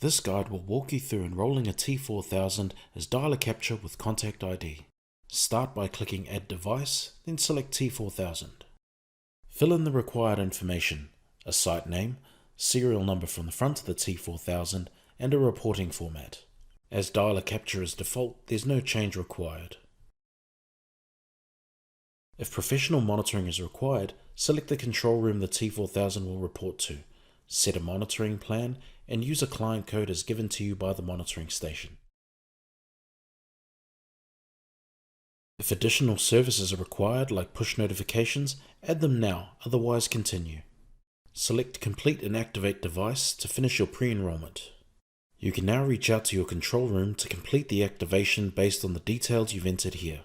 This guide will walk you through enrolling a T4000 as dialer capture with contact ID. Start by clicking Add Device, then select T4000. Fill in the required information, a site name, serial number from the front of the T4000, and a reporting format. As dialer capture is default, there's no change required. If professional monitoring is required, select the control room the T4000 will report to, set a monitoring plan, and use a client code as given to you by the monitoring station. If additional services are required, like push notifications, add them now, otherwise continue. Select Complete and Activate Device to finish your pre-enrollment. You can now reach out to your control room to complete the activation based on the details you've entered here.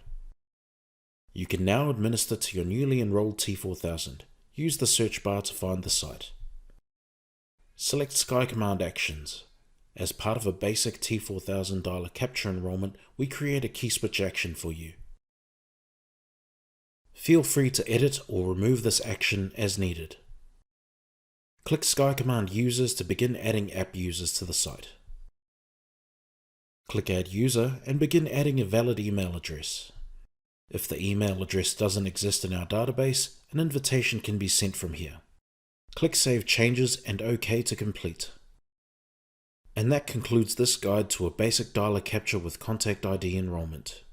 You can now administer to your newly enrolled T4000. Use the search bar to find the site. Select SkyCommand Actions. As part of a basic T4000 dialer capture enrollment, we create a key switch action for you. Feel free to edit or remove this action as needed. Click SkyCommand Users to begin adding app users to the site. Click Add User and begin adding a valid email address. If the email address doesn't exist in our database, an invitation can be sent from here. Click Save Changes and OK to complete. And that concludes this guide to a basic dialer capture with contact ID enrollment.